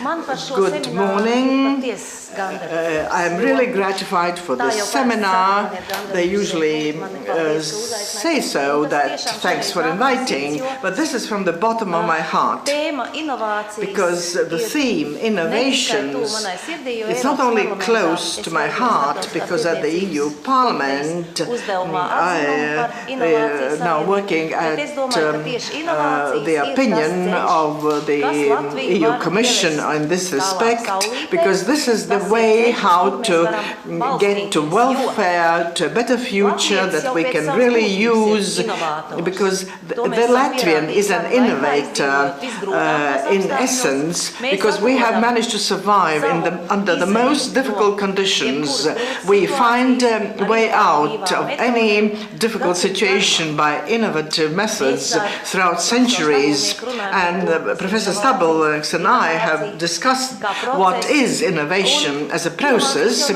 Good morning. I am really gratified for this seminar. They usually say so, that thanks for inviting, but this is from the bottom of my heart, because the theme, innovations, it's not only close to my heart, because at the EU Parliament I am now working at the opinion of the EU Commission in this respect, because this is the way how to get to welfare, to a better future that we can really use, because the Latvian is an innovator in essence, because we have managed to survive under the most difficult conditions. We find a way out of any difficult situation by innovative methods throughout centuries, and Professor Stabelbergs and I have discussed what is innovation as a process.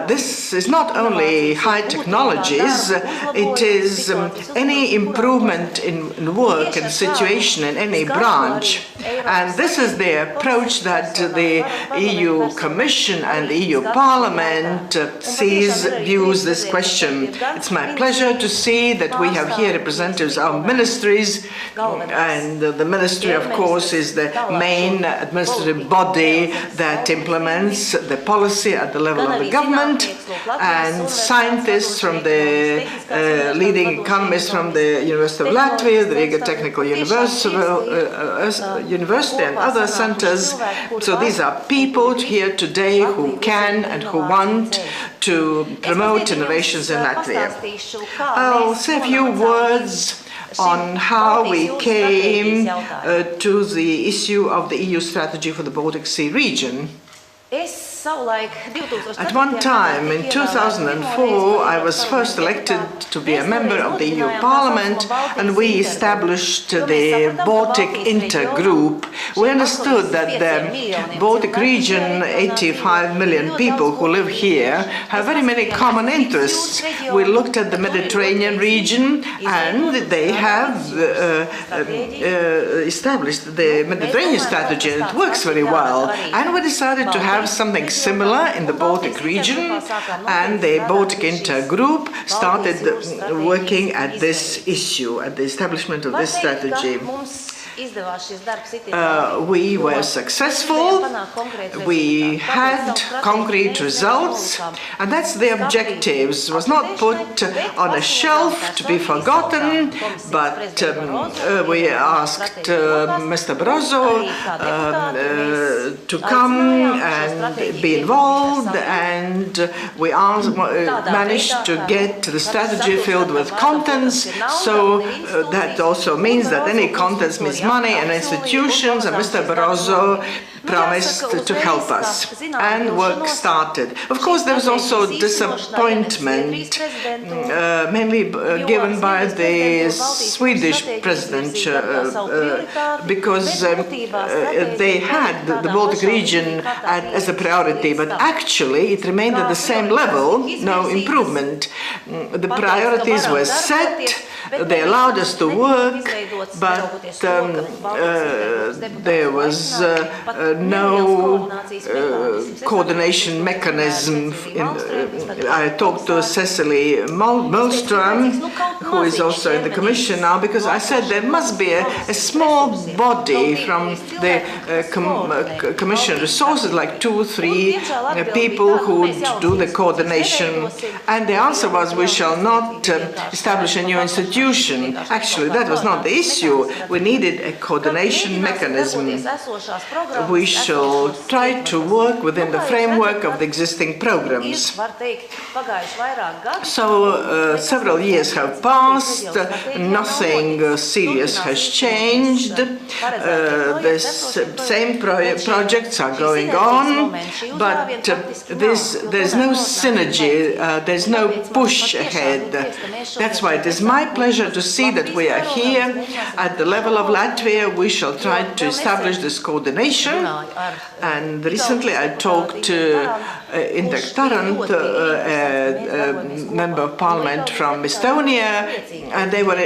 This is not only high technologies, it is any improvement in work and situation in any branch. And this is the approach that the EU Commission and the EU Parliament views this question. It's my pleasure to see that we have here representatives of ministries, and the ministry, of course, is the main administrative body that implements the policy at the level of the government, and scientists from the leading economists from the University of Latvia, the Riga Technical University and other centers. So these are people here today who can and who want to promote innovations in Latvia. I'll say a few words on how we came to the issue of the EU strategy for the Baltic Sea region. At one time, in 2004, I was first elected to be a member of the EU Parliament, and we established the Baltic Intergroup. We understood that the Baltic region, 85 million people who live here, have very many common interests. We looked at the Mediterranean region, and they have established the Mediterranean strategy, and it works very well. And we decided to have something similar in the Baltic region, and the Baltic Intergroup started working at this issue, at the establishment of this strategy. We were successful, we had concrete results, and that's the objectives. It was not put on a shelf to be forgotten, but we asked Mr. Barroso to come and be involved, and we managed to get the strategy filled with contents, so that also means that any contents means money and institutions, and Mr. Barroso promised to help us, and work started. Of course, there was also disappointment, mainly given by the Swedish president, because they had the Baltic region as a priority, but actually it remained at the same level, no improvement. The priorities were set, they allowed us to work, but there was no coordination mechanism. I talked to Cecily Malmström, who is also in the Commission now, because I said there must be a small body from the Commission resources, like 2 or 3 people who would do the coordination. And the answer was, we shall not establish a new institution. Actually, that was not the issue. We needed a coordination mechanism. We shall try to work within the framework of the existing programs. So several years have passed, nothing serious has changed. The same projects are going on, but there's no synergy, there's no push ahead. That's why it is my pleasure to see that we are here at the level of Latvia. We shall try wanted to establish this coordination, and recently I talked to Indrek Tarant, a member of parliament from Estonia, and they were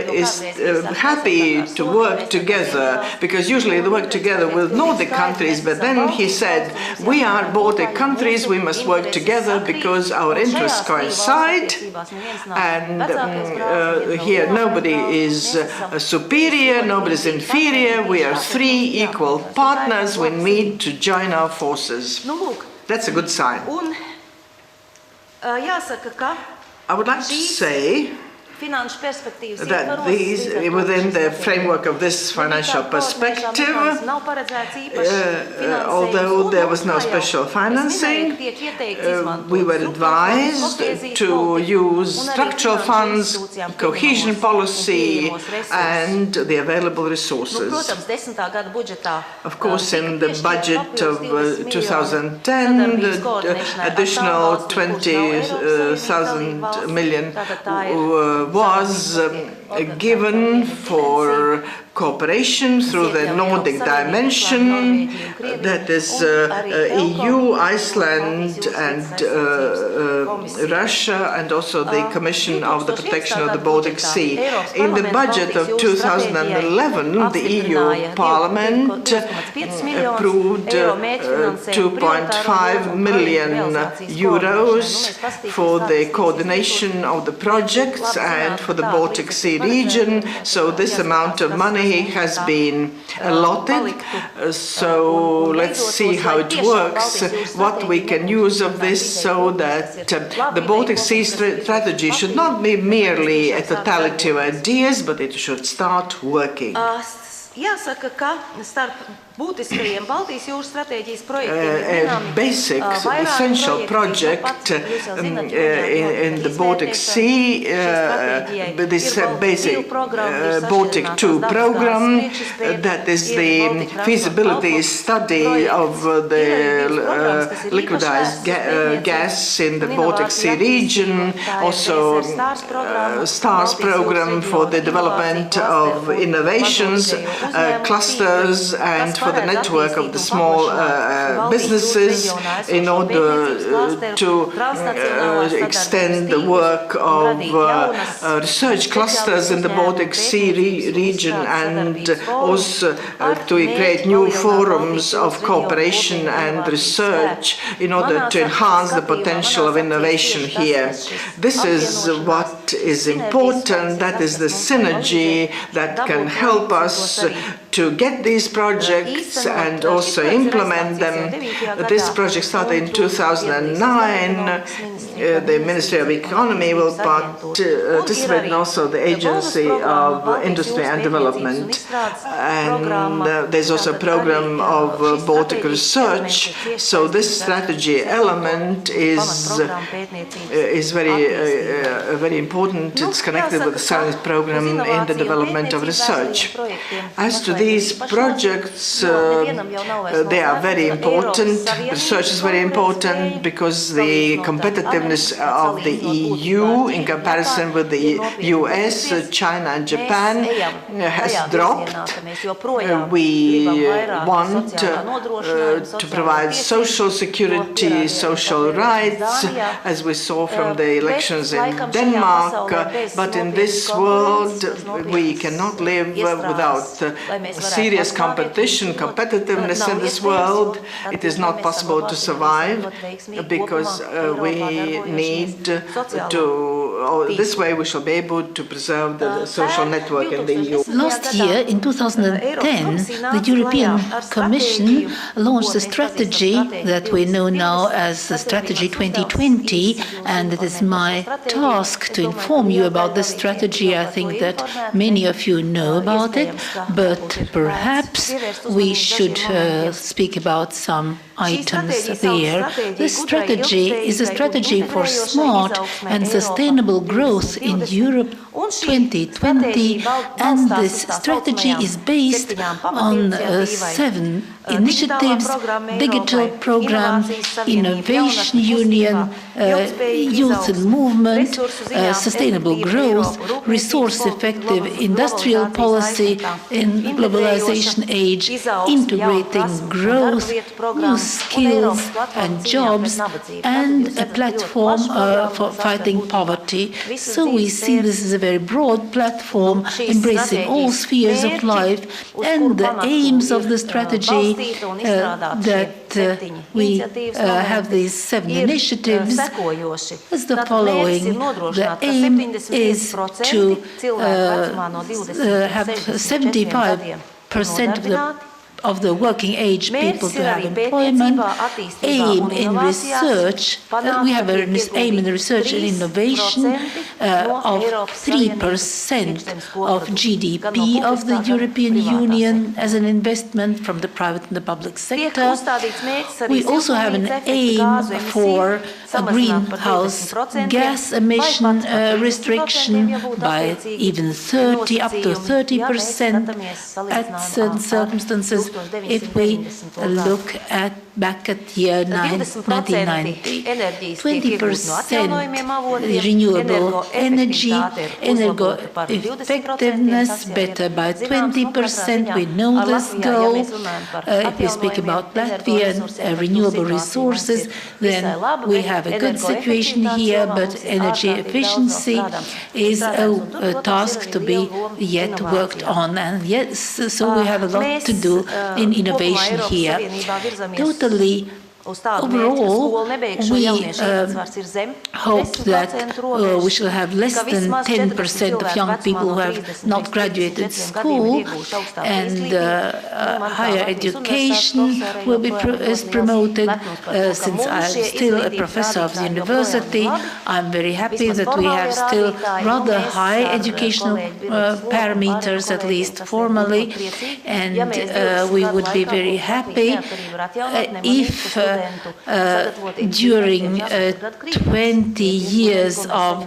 happy to work together, because usually they work together with Nordic countries, but then he said, we are Baltic countries, we must work together because our interests coincide, and here nobody is superior, nobody is inferior, we are three equal partners, we need to join our forces. That's a good sign. I would like to say that these, within the framework of this financial perspective, although there was no special financing, we were advised to use structural funds, cohesion policy, and the available resources. Of course, in the budget of 2010, the additional 20,000 million was given for cooperation through the Nordic dimension, that is EU, Iceland and Russia, and also the Commission of the Protection of the Baltic Sea. In the budget of 2011, the EU Parliament approved 2.5 million euros for the coordination of the projects and for the Baltic Sea region, so this amount of money has been allotted. So let's see how it works, what we can use of this, so that the Baltic Sea strategy should not be merely a totality of ideas, but it should start working. A basic, essential project in the Baltic Sea, this basic Baltic 2 program, that is the feasibility study of the liquidized gas in the Baltic Sea region, also STARS program for the development of innovations, clusters, and for the network of the small businesses in order to extend the work of research clusters in the Baltic Sea region, and also to create new forums of cooperation and research in order to enhance the potential of innovation here. This is what is important, that is the synergy that can help us to get these projects and also implement them. This project started in 2009. The Ministry of Economy will participate, and also the Agency of Industry and Development. And there's also a program of Baltic research. So this strategy element is very important. It's connected with the science program in the development of research. As to these projects, they are very important. Research is very important because the competitiveness of the EU in comparison with the US, China and Japan has dropped. We want to provide social security, social rights, as we saw from the elections in Denmark, but in this world we cannot live without serious competitiveness in this world. It is not possible to survive because we need to, this way we shall be able to preserve the social network in the EU. Last year, in 2010, the European Commission launched a strategy that we know now as the Strategy 2020, and it is my task to inform you about this strategy. I think that many of you know about it, but perhaps we should speak about some items there. This strategy is a strategy for smart and sustainable growth in Europe 2020, and this strategy is based on 7 initiatives: digital program, innovation union, youth and movement, sustainable growth, resource-effective industrial policy in globalization age, integrating growth, new skills and jobs, and a platform for fighting poverty. So we see this as a very broad platform embracing all spheres of life, and the aims of the strategy that we have these 7 initiatives is the following. The aim is to have 75% of the working age people to have employment, aim in research, we have an aim in research and innovation of 3% of GDP of the European Union as an investment from the private and the public sector. We also have an aim for a greenhouse gas emission restriction by even up to 30% at certain circumstances. If we look back at year 1990, 20% renewable energy, energo effectiveness better by 20%. We know this goal. If we speak about Latvia and renewable resources, then we have a good situation here, but energy efficiency is a task to be yet worked on. And yes, so we have a lot to do in innovation here. Totally overall, we hope that we shall have less than 10% of young people who have not graduated school, and higher education will be promoted. Since I'm still a professor of the university, I'm very happy that we have still rather high educational parameters, at least formally, and we would be very happy if during 20 years of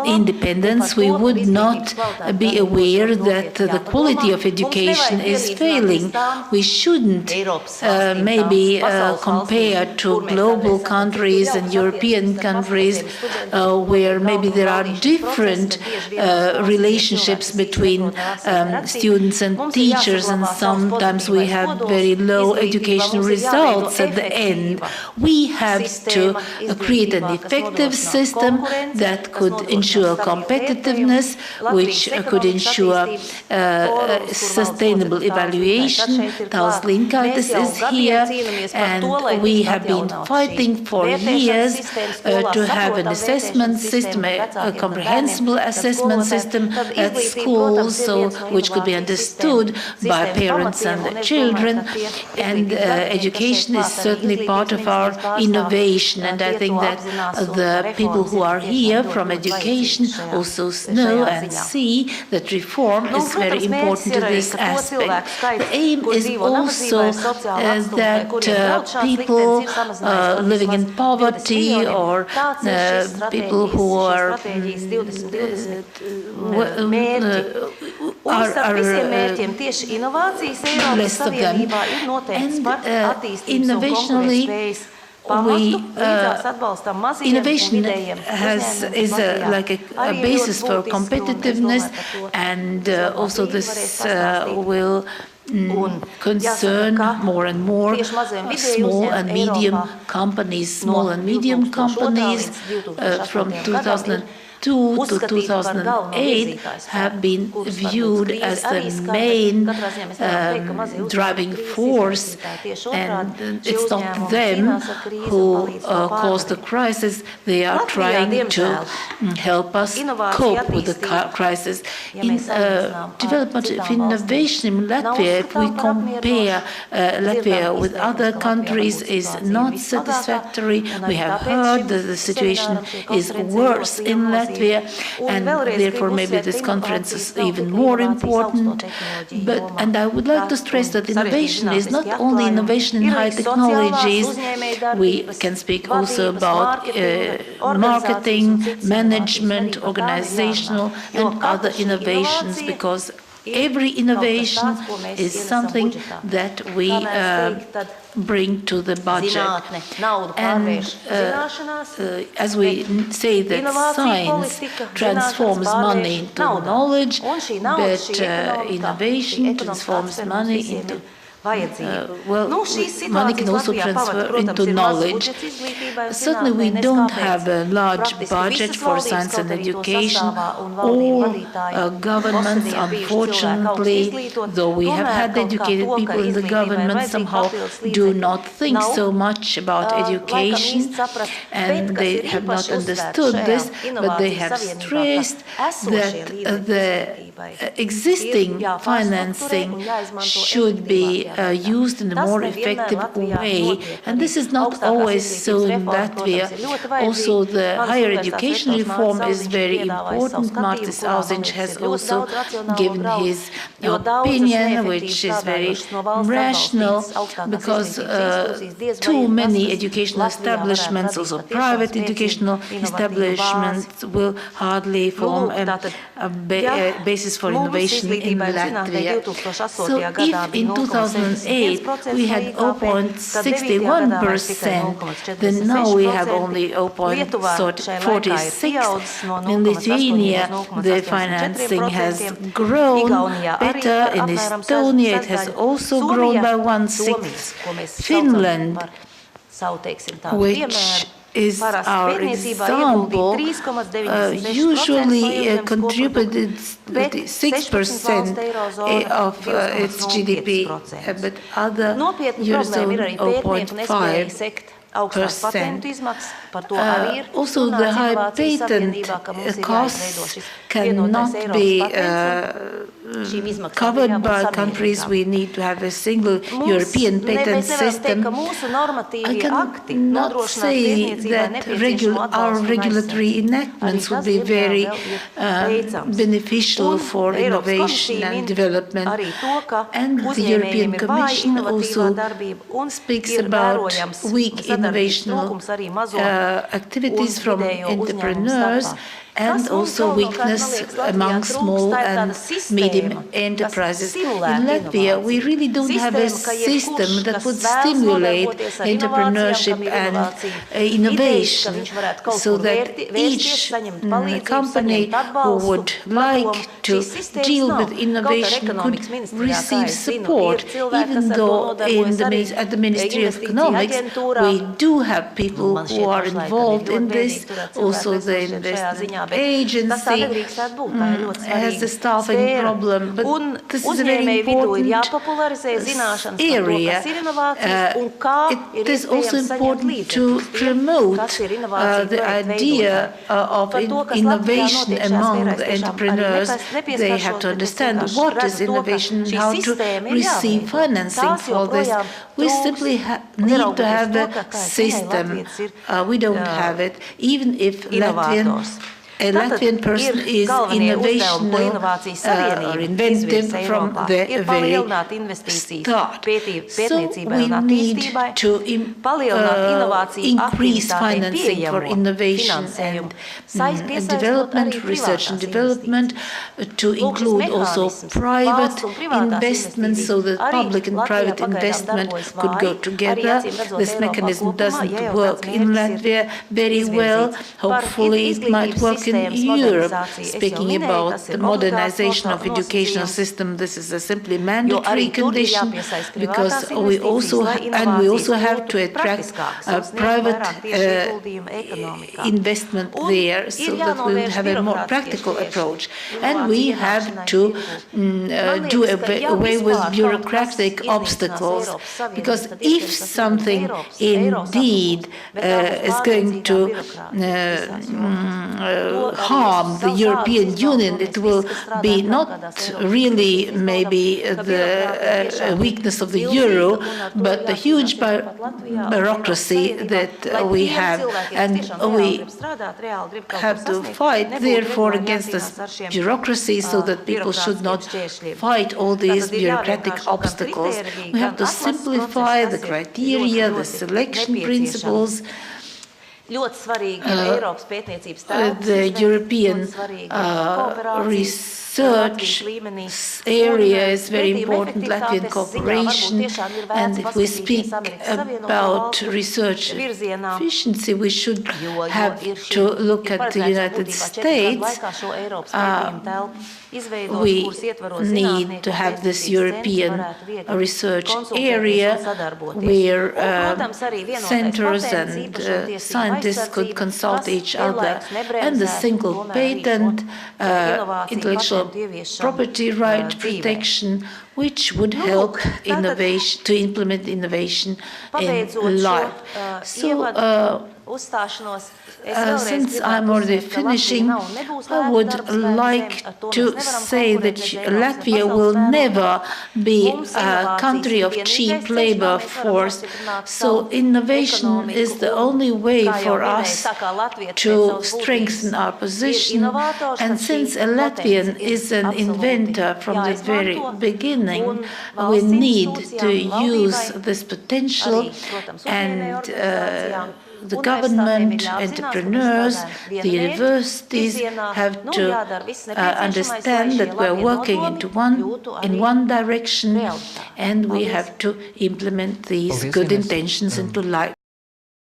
independence, we would not be aware that the quality of education is failing. We shouldn't maybe compare to global countries and European countries where maybe there are different relationships between students and teachers, and sometimes we have very low educational results at the end. We have to create an effective system that could ensure competitiveness, which could ensure sustainable evaluation. Tals Linkaitis is here, and we have been fighting for years to have an assessment system, a comprehensible assessment system at schools, which could be understood by parents and the children. And education is certainly part of our innovation, and I think that the people who are here from education also know and see that reform is very important to this aspect. The aim is also that people living in poverty or people who are less of them. And innovationally, innovation is like a basis for competitiveness, and also this will concern more and more small and medium companies. Small and medium companies from 2002 to 2008 have been viewed as the main driving force, and it's not them who caused the crisis. They are trying to help us cope with the crisis. In development of innovation in Latvia, if we compare Latvia with other countries, is not satisfactory. We have heard that the situation is worse in Latvia. Latvia, and therefore maybe this conference is even more important. And I would like to stress that innovation is not only innovation in high technologies. We can speak also about marketing, management, organizational, and other innovations, because every innovation is something that we bring to the budget. And as we say that science transforms money into knowledge, but innovation transforms money into money can also transfer into knowledge. Certainly we don't have a large budget for science and education. All governments, unfortunately, though we have had educated people in the government, somehow do not think so much about education, and they have not understood this, but they have stressed that the existing financing should be used in a more effective way, and this is not always so in Latvia. Also, the higher education reform is very important. Martis Auziņš has also given his opinion, which is very rational, because too many educational establishments, also private educational establishments, will hardly form a basis for innovation in Latvia. So if in 2008 we had 0.61%, then now we have only 0.46%. In Lithuania, the financing has grown better. In Estonia, it has also grown by 1/6. Finland, which is our example, usually contributed 6% of its GDP, but other Eurozone 0.5%. Also, the high patent costs cannot be covered by countries. We need to have a single European patent system. I cannot say that our regulatory enactments would be very beneficial for innovation and development. And the European Commission also speaks about weak innovational activities from entrepreneurs, and also weakness among small and medium enterprises. In Latvia, we really don't have a system that would stimulate entrepreneurship and innovation, so that each company who would like to deal with innovation could receive support, even though at the Ministry of Economics we do have people who are involved in this. Also, the investment agency has a staffing problem, but this is a very important area. It is also important to promote the idea of innovation among the entrepreneurs. They have to understand what is innovation and how to receive financing for this. We simply need to have a system. We don't have it, even if a Latvian person is innovational or inventive from the very start. So we need to increase financing for innovation and development, research and development, to include also private investments, so that public and private investment could go together. This mechanism doesn't work in Latvia very well. Hopefully it might work in Europe. Speaking about the modernization of educational system, this is a simply mandatory condition, because we also have to attract private investment there, so that we will have a more practical approach. And we have to do away with bureaucratic obstacles, because if something indeed is going to harm the European Union. It will be not really maybe the weakness of the euro, but the huge bureaucracy that we have, and we have to fight therefore against this bureaucracy so that people should not fight all these bureaucratic obstacles. We have to simplify the criteria, the selection principles. The European research area is very important, Latvian cooperation, and if we speak about research efficiency, we should have to look at the United States. We need to have this European research area where centers and scientists could consult each other, and the single patent, intellectual property right protection, which would help innovation to implement innovation in life. So, since I'm already finishing, I would like to say that Latvia will never be a country of cheap labor force. So innovation is the only way for us to strengthen our position. And since a Latvian is an inventor from the very beginning, we need to use this potential, and the government, entrepreneurs, the universities have to understand that we're working in one direction, and we have to implement these good intentions into life.